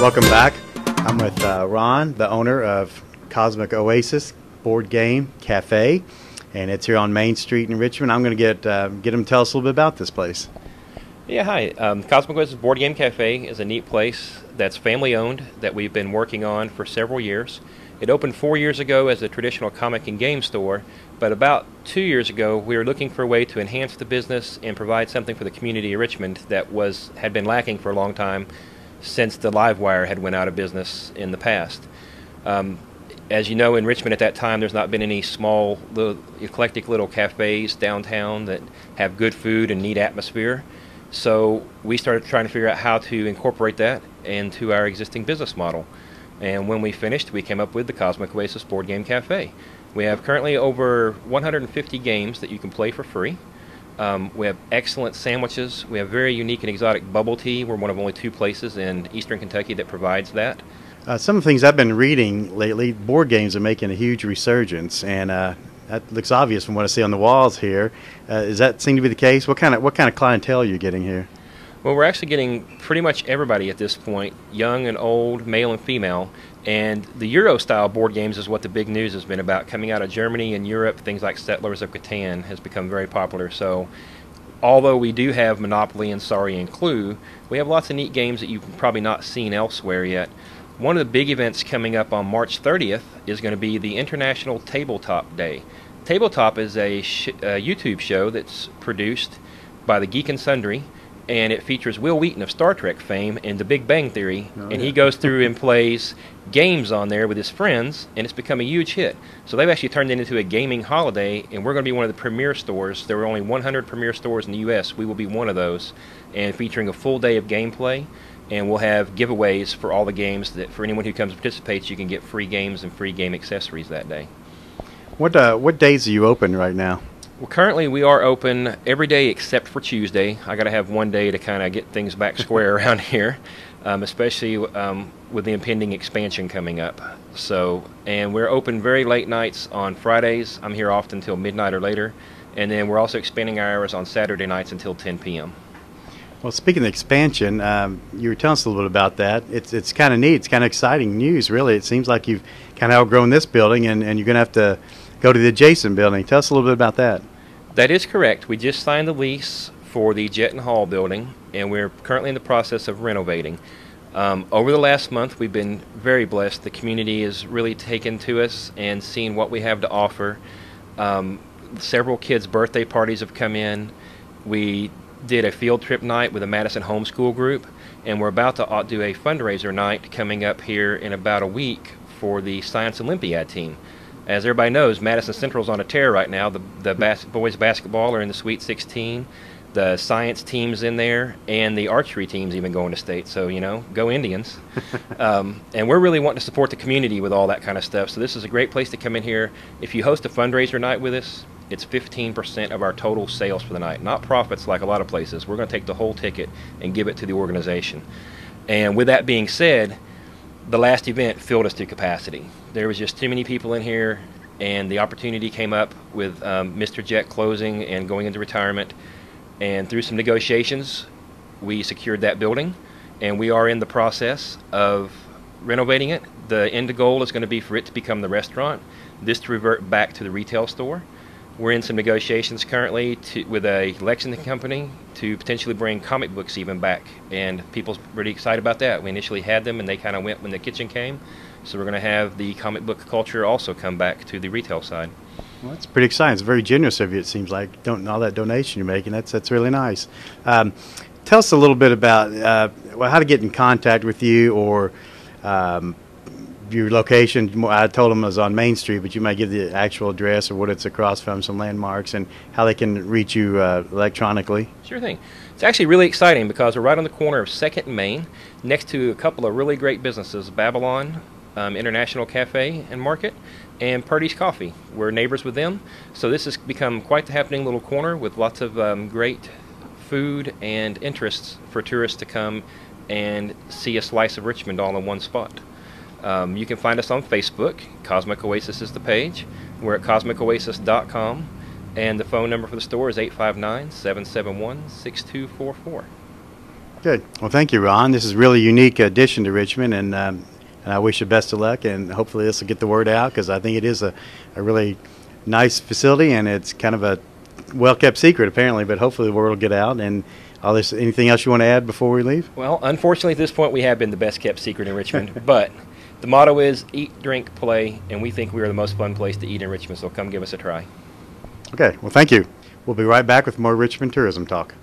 Welcome back. I'm with Ron, the owner of Cosmic Oasis Board Game Cafe, and it's here on Main Street in Richmond. I'm going to get him to tell us a little bit about this place. Yeah, hi. Cosmic Oasis Board Game Cafe is a neat place that's family-owned that we've been working on for several years. It opened 4 years ago as a traditional comic and game store, but about 2 years ago we were looking for a way to enhance the business and provide something for the community of Richmond that had been lacking for a long time since the Livewire had went out of business in the past. As you know, in Richmond at that time, there's not been any small, eclectic little cafes downtown that have good food and neat atmosphere. So we started trying to figure out how to incorporate that into our existing business model. And when we finished, we came up with the Cosmic Oasis Board Game Cafe. We have currently over 150 games that you can play for free. We have excellent sandwiches. We have very unique and exotic bubble tea. We're one of only 2 places in eastern Kentucky that provides that. Some of the things I've been reading lately, board games are making a huge resurgence, and that looks obvious from what I see on the walls here. Does that seem to be the case? What kind of clientele are you getting here? Well, we're actually getting pretty much everybody at this point, young and old, male and female. And the Euro-style board games is what the big news has been about. Coming out of Germany and Europe, things like Settlers of Catan has become very popular. So although we do have Monopoly and Sorry and Clue, we have lots of neat games that you've probably not seen elsewhere yet. One of the big events coming up on March 30th is going to be the International Tabletop Day. Tabletop is a YouTube show that's produced by the Geek and Sundry, and it features Will Wheaton of Star Trek fame and The Big Bang Theory, and he goes through and plays games on there with his friends, and it's become a huge hit. So they've actually turned it into a gaming holiday, and we're going to be one of the premier stores. There were only 100 premier stores in the U.S. We will be one of those, and featuring a full day of gameplay, and we'll have giveaways for all the games. That for anyone who comes and participates, you can get free games and free game accessories that day. What days are you open right now? Well, currently we are open every day except for Tuesday. I got to have one day to kind of get things back square around here, especially with the impending expansion coming up. And we're open very late nights on Fridays. I'm here often until midnight or later, and then we're also expanding our hours on Saturday nights until 10 p.m. Well, speaking of expansion, you were telling us a little bit about that. It's kind of neat. It's kind of exciting news, really. It seems like you've kind of outgrown this building, and you're going to have to go to the adjacent building. Tell us a little bit about that. That is correct. We just signed the lease for the Jet and Hall building, and we're currently in the process of renovating. Over the last month, we've been very blessed. The community has really taken to us and seen what we have to offer. Several kids' birthday parties have come in. We did a field trip night with a Madison homeschool group, and we're about to do a fundraiser night coming up here in about a week for the Science Olympiad team. As everybody knows, Madison Central's on a tear right now. The boys basketball are in the Sweet 16. The science team's in there, and the archery team's even going to state. So, you know, go Indians. And we're really wanting to support the community with all that kind of stuff. So this is a great place to come in here. If you host a fundraiser night with us, it's 15% of our total sales for the night. Not profits like a lot of places. We're going to take the whole ticket and give it to the organization. And with that being said, the last event filled us to capacity. There was just too many people in here, and the opportunity came up with Mr. Jet closing and going into retirement. And through some negotiations, we secured that building, and we are in the process of renovating it. The end goal is going to be for it to become the restaurant, this to revert back to the retail store. We're in some negotiations currently with a Lexington company to potentially bring comic books even back, and people's pretty excited about that. We initially had them, and they kind of went when the kitchen came, so we're going to have the comic book culture also come back to the retail side. Well, that's pretty exciting. It's very generous of you, it seems like, all that donation you're making. That's really nice. Tell us a little bit about how to get in contact with you, or your location. I told them it was on Main Street, but you might give the actual address or what it's across from, some landmarks, and how they can reach you electronically. Sure thing. It's actually really exciting because we're right on the corner of 2nd and Main, next to a couple of really great businesses, Babylon International Cafe and Market, and Purdy's Coffee. We're neighbors with them, so this has become quite the happening little corner with lots of great food and interests for tourists to come and see a slice of Richmond all in one spot. You can find us on Facebook. Cosmic Oasis is the page. We're at cosmicoasis.com, and the phone number for the store is 859-771-6244. Good. Well, thank you, Ron. This is a really unique addition to Richmond, and I wish you best of luck, and hopefully this will get the word out, because I think it is a really nice facility, and it's kind of a well-kept secret apparently, but hopefully the word will get out. And all this. Anything else you want to add before we leave? Well, unfortunately at this point we have been the best kept secret in Richmond, but the motto is eat, drink, play, and we think we are the most fun place to eat in Richmond, so come give us a try. Okay, well, thank you. We'll be right back with more Richmond Tourism Talk.